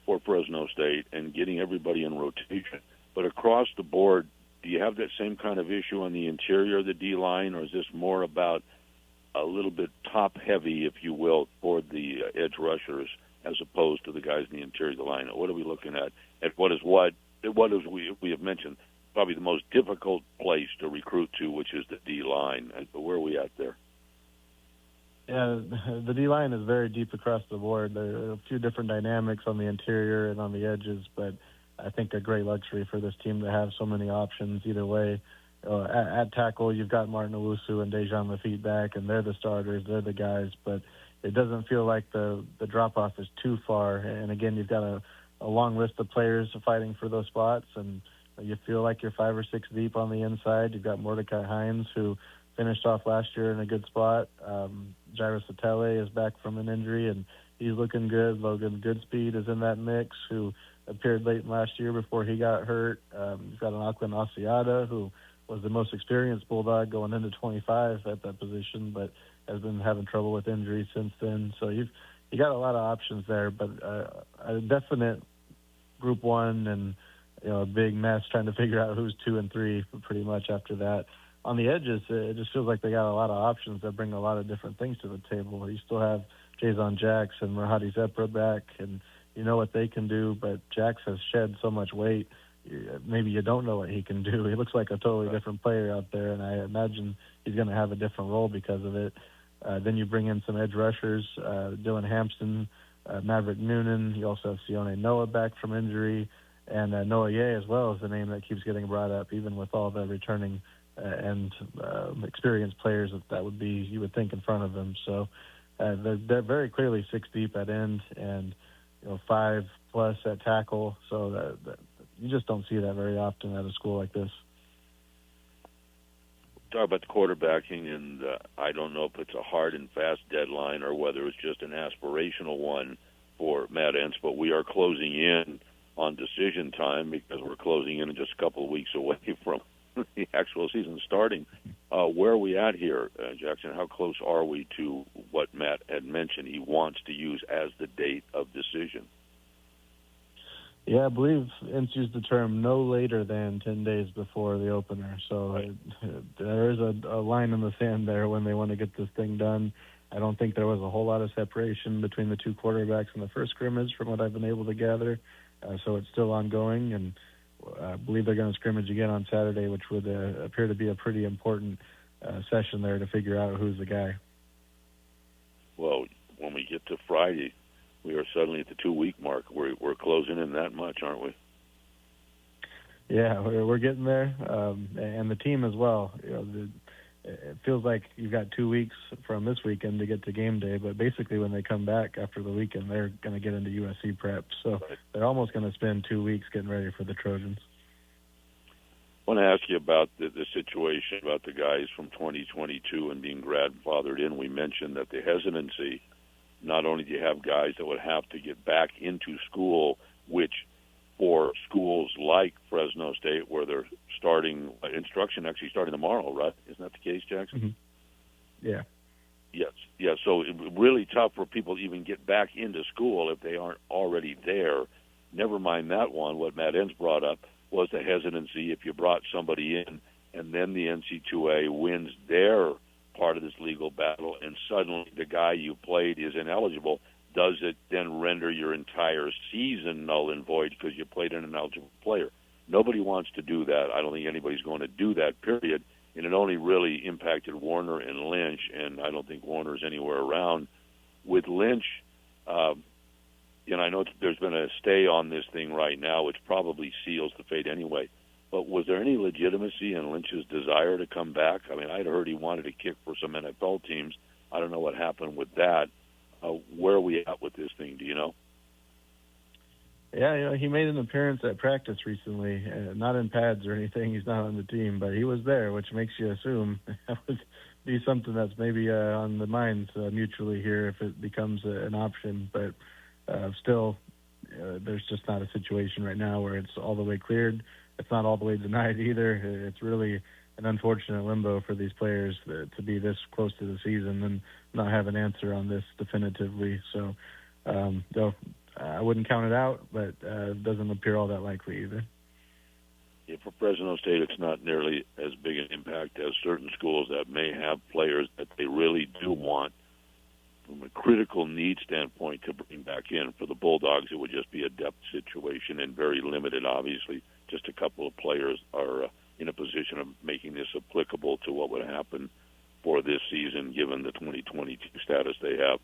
for Fresno State and getting everybody in rotation. But across the board, do you have that same kind of issue on the interior of the D-line, or is this more about a little bit top-heavy, if you will, for the edge rushers as opposed to the guys in the interior of the line? What are we looking at? What is we have mentioned, probably the most difficult place to recruit to, which is the D-line. Where are we at there? Yeah, the D-line is very deep across the board. There are a few different dynamics on the interior and on the edges, but I think a great luxury for this team to have so many options either way. At tackle, you've got Martin Owusu and Dejan Lafitte back, and they're the starters, they're the guys, but it doesn't feel like the drop-off is too far. And again, you've got a long list of players fighting for those spots, and you feel like you're 5 or 6 deep on the inside. You've got Mordecai Hines, who finished off last year in a good spot. Jairo Satele is back from an injury, and he's looking good. Logan Goodspeed is in that mix, who appeared late last year before he got hurt. You've got an Auckland Asiata, who was the most experienced Bulldog going into 25 at that position, but has been having trouble with injuries since then. So you got a lot of options there, but a definite Group 1 and a big mess trying to figure out who's 2 and 3 pretty much after that. On the edges, it just feels like they got a lot of options that bring a lot of different things to the table. You still have Jason Jax and Merhadi Zepra back, and you know what they can do, but Jax has shed so much weight. Maybe you don't know what he can do. He looks like a totally different player out there, and I imagine he's going to have a different role because of it. Then you bring in some edge rushers, Dylan Hampson, Maverick Noonan. You also have Sione Noah back from injury, and Noah Ye as well is the name that keeps getting brought up, even with all the returning and experienced players that would be, you would think, in front of him. So they're very clearly 6 deep at end, and 5+ at tackle. So that you just don't see that very often at a school like this. Talk about the quarterbacking, and I don't know if it's a hard and fast deadline or whether it's just an aspirational one for Matt Entz, but we are closing in on decision time because we're closing in just a couple of weeks away from the actual season starting. Where are we at here, Jackson? How close are we to what Matt had mentioned he wants to use as the date of decision? Yeah, I believe Entz used the term no later than 10 days before the opener. So there is a line in the sand there when they want to get this thing done. I don't think there was a whole lot of separation between the 2 quarterbacks in the first scrimmage from what I've been able to gather. So it's still ongoing, and I believe they're going to scrimmage again on Saturday, which would appear to be a pretty important session there to figure out who's the guy. Well, when we get to Friday, we are suddenly at the 2-week mark. We're closing in that much, aren't we? Yeah, we're getting there, and the team as well. It feels like you've got 2 weeks from this weekend to get to game day, but basically when they come back after the weekend, they're going to get into USC prep. So they're almost going to spend 2 weeks getting ready for the Trojans. I want to ask you about the situation about the guys from 2022 and being grandfathered in. We mentioned that the hesitancy, not only do you have guys that would have to get back into school, which for schools like Fresno State, where they're starting instruction actually starting tomorrow, right? Isn't that the case, Jackson? Mm-hmm. Yeah. Yes. Yeah. So it's really tough for people to even get back into school if they aren't already there. Never mind that one. What Matt Enns brought up was the hesitancy if you brought somebody in and then the NC2A wins their part of this legal battle and suddenly the guy you played is ineligible. Does it then render your entire season null and void because you played an ineligible player? Nobody wants to do that. I don't think anybody's going to do that, period. And it only really impacted Warner and Lynch, and I don't think Warner's anywhere around. With Lynch, I know there's been a stay on this thing right now, which probably seals the fate anyway. But was there any legitimacy in Lynch's desire to come back? I mean, I'd heard he wanted to kick for some NFL teams. I don't know what happened with that. Where are we at with this thing? Do you know? Yeah, he made an appearance at practice recently, not in pads or anything. He's not on the team, but he was there, which makes you assume that would be something that's maybe on the minds mutually here if it becomes an option. But still, there's just not a situation right now where it's all the way cleared. It's not all the way denied either. It's really an unfortunate limbo for these players to be this close to the season and not have an answer on this definitively. So, I wouldn't count it out, but it doesn't appear all that likely either. Yeah, for Fresno State, it's not nearly as big an impact as certain schools that may have players that they really do want from a critical need standpoint to bring back in. For the Bulldogs, it would just be a depth situation and very limited, obviously. Just a couple of players are in a position of making this applicable to what would happen for this season, given the 2022 status they have.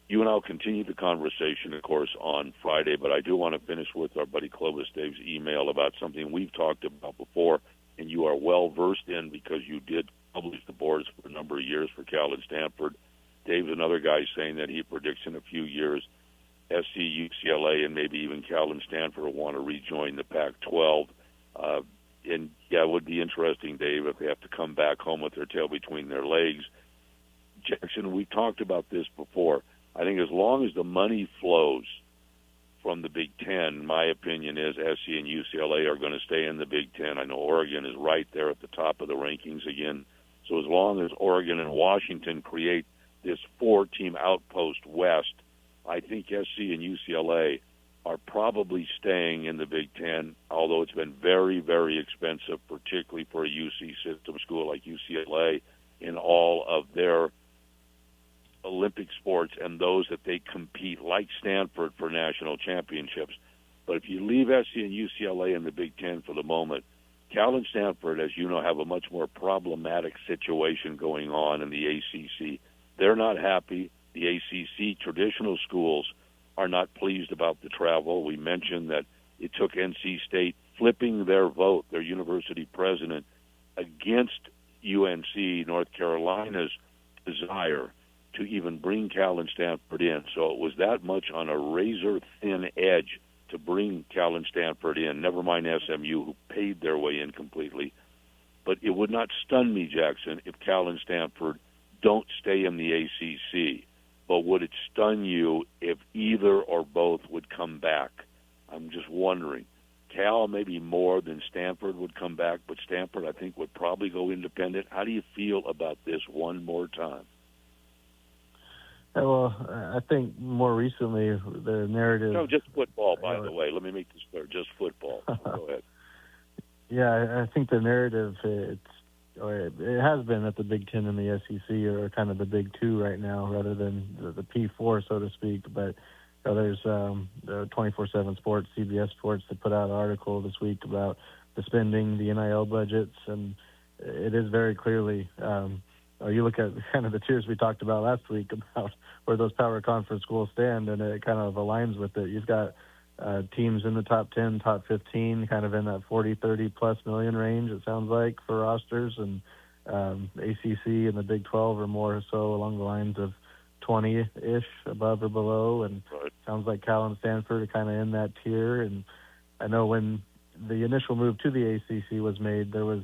You and I will continue the conversation, of course, on Friday, but I do want to finish with our buddy Clovis Dave's email about something we've talked about before, and you are well-versed in because you did publish the boards for a number of years for Cal and Stanford. Dave's another guy saying that he predicts in a few years SC, UCLA, and maybe even Cal and Stanford will want to rejoin the Pac-12. And, yeah, it would be interesting, Dave, if they have to come back home with their tail between their legs. Jackson, we talked about this before. I think as long as the money flows from the Big Ten, my opinion is SC and UCLA are going to stay in the Big Ten. I know Oregon is right there at the top of the rankings again. So as long as Oregon and Washington create this 4-team outpost West, I think SC and UCLA are probably staying in the Big Ten, although it's been very, very expensive, particularly for a UC system school like UCLA in all of their Olympic sports and those that they compete, like Stanford, for national championships. But if you leave SC and UCLA in the Big Ten for the moment, Cal and Stanford, as you know, have a much more problematic situation going on in the ACC. They're not happy. The ACC traditional schools are not pleased about the travel. We mentioned that it took NC State flipping their vote, their university president, against UNC, North Carolina's desire to even bring Cal and Stanford in. So it was that much on a razor-thin edge to bring Cal and Stanford in, never mind SMU, who paid their way in completely. But it would not stun me, Jackson, if Cal and Stanford don't stay in the ACC. But would it stun you if either or both would come back? I'm just wondering. Cal maybe more than Stanford would come back, but Stanford I think would probably go independent. How do you feel about this one more time? Well, I think more recently the narrative... No, just football, by the way. Let me make this clear. Just football. Go ahead. Yeah, I think the narrative, it has been that the Big Ten and the SEC are kind of the Big Two right now rather than the P4, so to speak. But there's the 24/7 Sports, CBS Sports, that put out an article this week about the spending, the NIL budgets, and it is very clearly you look at kind of the tiers we talked about last week about where those power conference schools stand, and it kind of aligns with it. You've got teams in the top 10, top 15, kind of in that 40, 30-plus million range, it sounds like, for rosters. And ACC and the Big 12 are more so along the lines of 20-ish above or below. And it sounds like Cal and Stanford are kind of in that tier. And I know when the initial move to the ACC was made, there was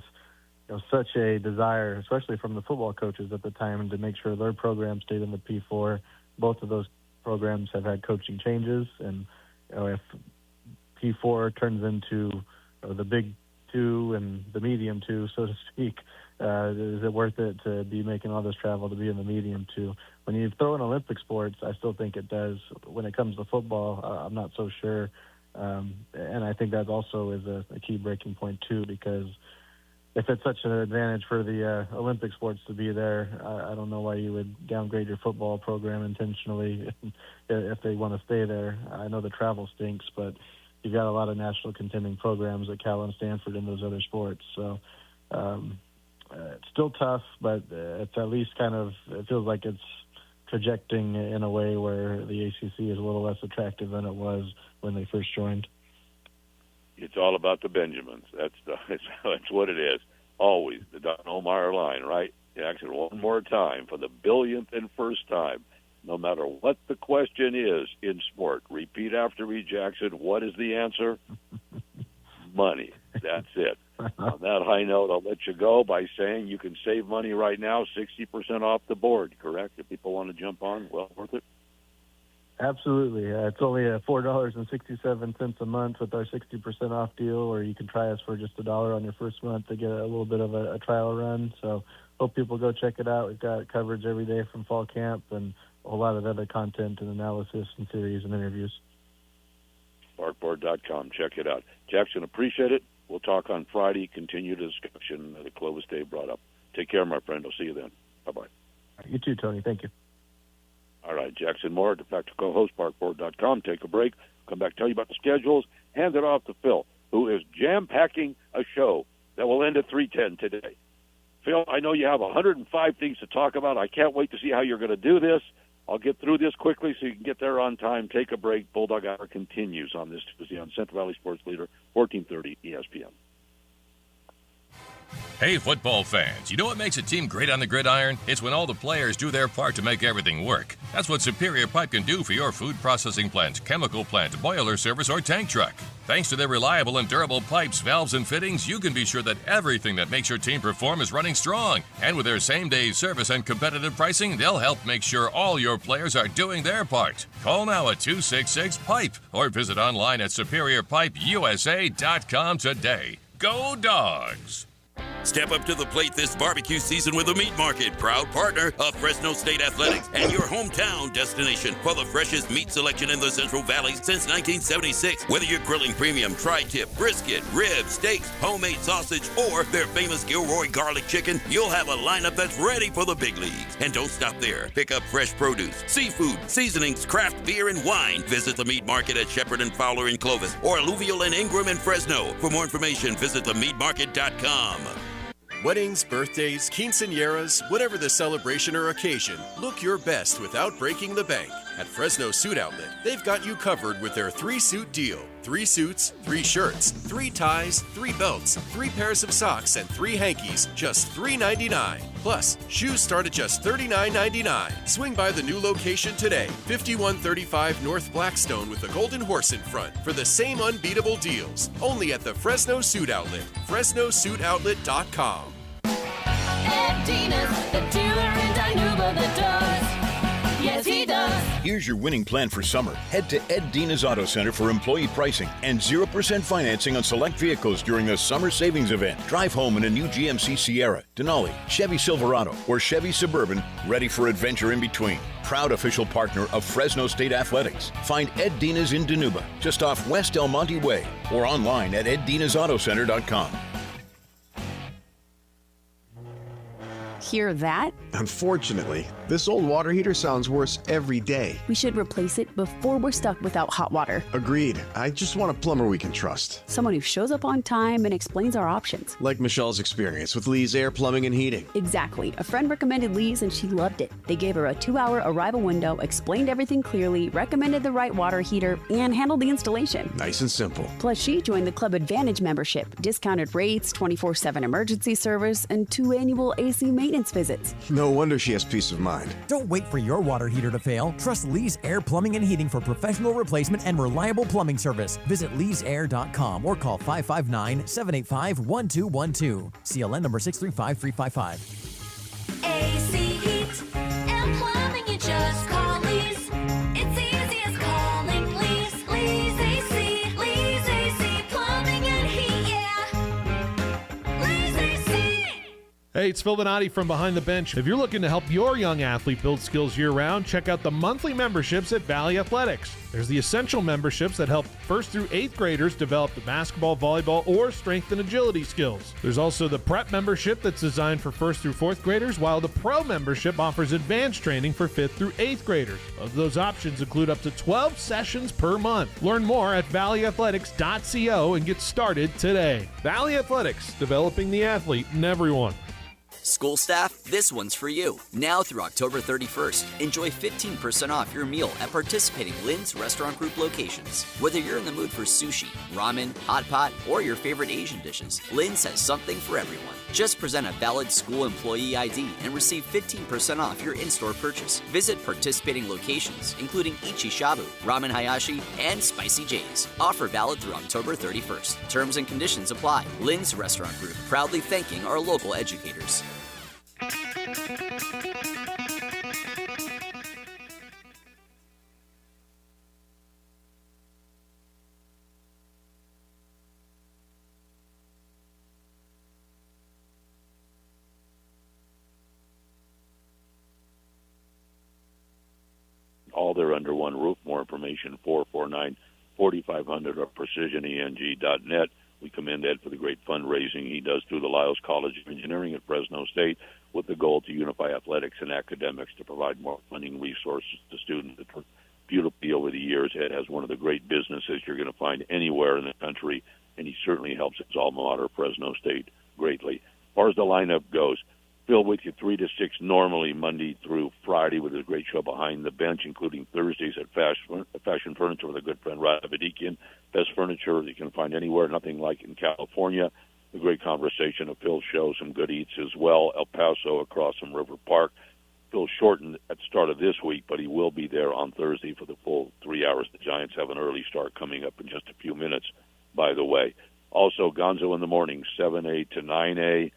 such a desire, especially from the football coaches at the time, to make sure their program stayed in the P4. Both of those programs have had coaching changes, and if P4 turns into the Big 2 and the Medium 2, so to speak, is it worth it to be making all this travel to be in the Medium 2? When you throw in Olympic sports, I still think it does. When it comes to football, I'm not so sure. And I think that also is a key breaking point, too, because if it's such an advantage for the Olympic sports to be there, I don't know why you would downgrade your football program intentionally if they want to stay there. I know the travel stinks, but you've got a lot of national contending programs at Cal and Stanford in those other sports. So it's still tough, but it's at least it feels like it's projecting in a way where the ACC is a little less attractive than it was when they first joined. It's all about the Benjamins. That's what it is. Always the Don Omar line, right? Jackson, one more time for the billionth and first time. No matter what the question is in sport, repeat after me, Jackson. What is the answer? Money. That's it. On that high note, I'll let you go by saying you can save money right now, 60% off the board, correct? If people want to jump on, well worth it. Absolutely. It's only $4.67 a month with our 60% off deal, or you can try us for just $1 on your first month to get a little bit of a trial run. So hope people go check it out. We've got coverage every day from fall camp and a whole lot of other content and analysis and series and interviews. Sparkboard.com. Check it out. Jackson, appreciate it. We'll talk on Friday. Continue the discussion that Clovis Dave brought up. Take care, my friend. I'll see you then. Bye-bye. You too, Tony. Thank you. All right, Jackson Moore, de facto co-host, Sparkboard.com. Take a break. Come back, tell you about the schedules. Hand it off to Phil, who is jam-packing a show that will end at 3:10 today. Phil, I know you have 105 things to talk about. I can't wait to see how you're going to do this. I'll get through this quickly so you can get there on time. Take a break. Bulldog Hour continues on this Tuesday on Central Valley Sports Leader, 1430 ESPN. Hey, football fans, you know what makes a team great on the gridiron? It's when all the players do their part to make everything work. That's what Superior Pipe can do for your food processing plant, chemical plant, boiler service, or tank truck. Thanks to their reliable and durable pipes, valves, and fittings, you can be sure that everything that makes your team perform is running strong. And with their same-day service and competitive pricing, they'll help make sure all your players are doing their part. Call now at 266-PIPE or visit online at SuperiorPipeUSA.com today. Go Dogs! Step up to the plate this barbecue season with the Meat Market, proud partner of Fresno State Athletics and your hometown destination for the freshest meat selection in the Central Valley since 1976. Whether you're grilling premium tri-tip, brisket, ribs, steaks, homemade sausage, or their famous Gilroy garlic chicken, you'll have a lineup that's ready for the big leagues. And don't stop there. Pick up fresh produce, seafood, seasonings, craft beer, and wine. Visit the Meat Market at Shepherd and Fowler in Clovis or Alluvial and Ingram in Fresno. For more information, visit themeatmarket.com. Weddings, birthdays, quinceañeras, whatever the celebration or occasion, look your best without breaking the bank. At Fresno Suit Outlet, they've got you covered with their 3-suit deal. 3 suits, 3 shirts, 3 ties, 3 belts, 3 pairs of socks, and 3 hankies, just $3.99. Plus, shoes start at just $39.99. Swing by the new location today, 5135 North Blackstone with the Golden Horse in front for the same unbeatable deals. Only at the Fresno Suit Outlet, FresnoSuitOutlet.com. Ed Dinas, the dealer in Dinuba that does. Yes, he does. Here's your winning plan for summer. Head to Ed Dina's Auto Center for employee pricing and 0% financing on select vehicles during the summer savings event. Drive home in a new GMC Sierra, Denali, Chevy Silverado, or Chevy Suburban, ready for adventure in between. Proud official partner of Fresno State Athletics. Find Ed Dina's in Dinuba, just off West El Monte Way, or online at EdDinasAutoCenter.com. Hear that? Unfortunately, this old water heater sounds worse every day. We should replace it before we're stuck without hot water. Agreed. I just want a plumber we can trust. Someone who shows up on time and explains our options. Like Michelle's experience with Lee's Air Plumbing and Heating. Exactly. A friend recommended Lee's and she loved it. They gave her a 2-hour arrival window, explained everything clearly, recommended the right water heater, and handled the installation. Nice and simple. Plus, she joined the Club Advantage membership, discounted rates, 24/7 emergency service, and 2 annual AC maintenance visits. No wonder she has peace of mind. Don't wait for your water heater to fail. Trust Lee's Air Plumbing and Heating for professional replacement and reliable plumbing service. Visit leesair.com or call 559-785-1212. CLN number 635355. AC Heat and Plumbing, you just call Lee's. It's easy as calling Lee's. Lee's AC. Lee's AC. Plumbing and Heat, yeah. Lee's AC. Hey, it's Phil Donati from Behind the Bench. If you're looking to help your young athlete build skills year-round, check out the monthly memberships at Valley Athletics. There's the essential memberships that help 1st through 8th graders develop the basketball, volleyball, or strength and agility skills. There's also the prep membership that's designed for 1st through 4th graders, while the pro membership offers advanced training for 5th through 8th graders. Both of those options include up to 12 sessions per month. Learn more at valleyathletics.co and get started today. Valley Athletics, developing the athlete in everyone. School staff, this one's for you. Now through October 31st, enjoy 15% off your meal at participating Lynn's Restaurant Group locations. Whether you're in the mood for sushi, ramen, hot pot, or your favorite Asian dishes, Lynn's has something for everyone. Just present a valid school employee ID and receive 15% off your in-store purchase. Visit participating locations, including Ichi Shabu, Ramen Hayashi, and Spicy J's. Offer valid through October 31st. Terms and conditions apply. Lynn's Restaurant Group, proudly thanking our local educators. All they're under one roof. More information, 449-4500 or precisioneng.net. We commend Ed for the great fundraising he does through the Lyles College of Engineering at Fresno State with the goal to unify athletics and academics to provide more funding resources to students. Beautifully over the years, Ed has one of the great businesses you're going to find anywhere in the country, and he certainly helps his alma mater, Fresno State, greatly. As far as the lineup goes, Phil with you 3 to 6 normally Monday through Friday with a great show Behind the Bench, including Thursdays at Fashion Furniture with a good friend, Rod Abedikian. Best furniture you can find anywhere, nothing like in California. A great conversation of Phil's show, some good eats as well. El Paso across from River Park. Phil shortened at the start of this week, but he will be there on Thursday for the full 3 hours. The Giants have an early start coming up in just a few minutes, by the way. Also, Gonzo in the morning, 7A to 9A.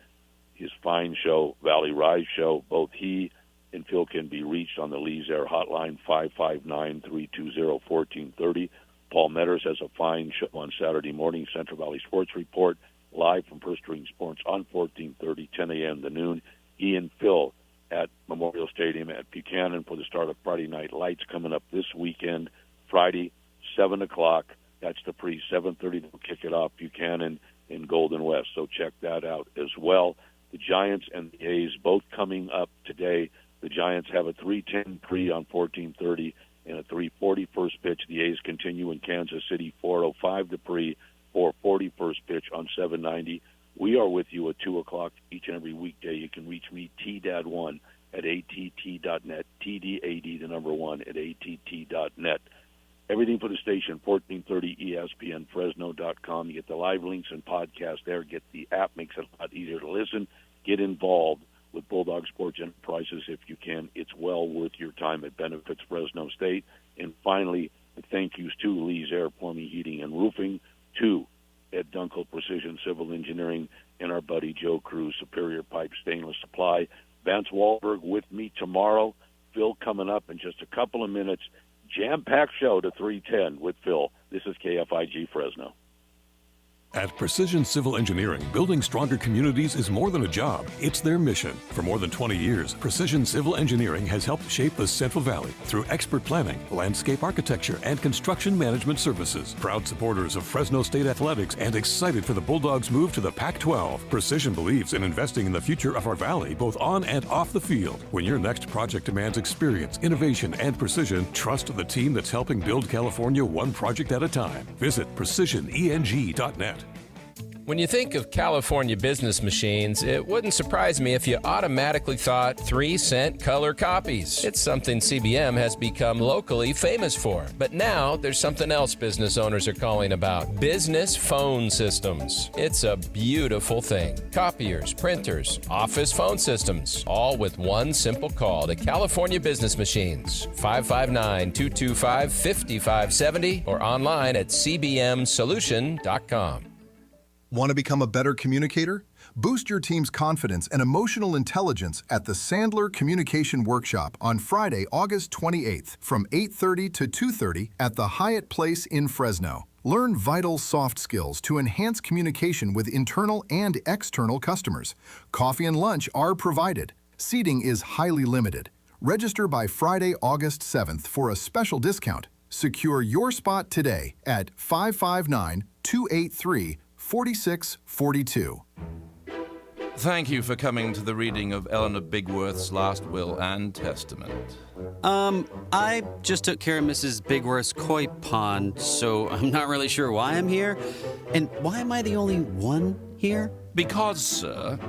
His fine show, Valley Rise show, both he and Phil can be reached on the Lee's Air hotline, 559-320-1430. Paul Metters has a fine show on Saturday morning, Central Valley Sports Report, live from First String Sports on 1430, 10 a.m. to noon. He and Phil at Memorial Stadium at Buchanan for the start of Friday Night Lights coming up this weekend, Friday, 7 o'clock. That's the 7:30 they'll kick it off, Buchanan in Golden West. So check that out as well. The Giants and the A's both coming up today. The Giants have a 3:10 pre on 14:30 and a 3:40 first pitch. The A's continue in Kansas City, 4:05 the pre, 4:40 first pitch on 790. We are with you at 2 o'clock each and every weekday. You can reach me, TDAD1, at att.net, TDAD, the number 1, at att.net. Everything for the station, 1430 ESPNFresno.com. You get the live links and podcast there. Get the app, makes it a lot easier to listen. Get involved with Bulldog Sports Enterprises if you can. It's well worth your time. It benefits Fresno State. And finally, thank yous to Lee's Air Plumbing, Heating, and Roofing, to Ed Dunkel, Precision Civil Engineering, and our buddy Joe Cruz, Superior Pipe Stainless Supply. Vance Wahlberg with me tomorrow. Phil coming up in just a couple of minutes. Jam-packed show to 3:10 with Phil. This is KFIG Fresno. At Precision Civil Engineering, building stronger communities is more than a job. It's their mission. For more than 20 years, Precision Civil Engineering has helped shape the Central Valley through expert planning, landscape architecture, and construction management services. Proud supporters of Fresno State Athletics and excited for the Bulldogs' move to the Pac-12, Precision believes in investing in the future of our valley, both on and off the field. When your next project demands experience, innovation, and precision, trust the team that's helping build California one project at a time. Visit precisioneng.net. When you think of California business machines, it wouldn't surprise me if you automatically thought 3-cent color copies. It's something CBM has become locally famous for. But now there's something else business owners are calling about: business phone systems. It's a beautiful thing. Copiers, printers, office phone systems, all with one simple call to California Business Machines. 559-225-5570 or online at cbmsolution.com. Want to become a better communicator? Boost your team's confidence and emotional intelligence at the Sandler Communication Workshop on Friday, August 28th from 8:30 to 2:30 at the Hyatt Place in Fresno. Learn vital soft skills to enhance communication with internal and external customers. Coffee and lunch are provided. Seating is highly limited. Register by Friday, August 7th for a special discount. Secure your spot today at 559-283-4642. Thank you for coming to the reading of Eleanor Bigworth's last will and testament. I just took care of Mrs. Bigworth's koi pond, so I'm not really sure why I'm here. And why am I the only one here? Because, sir,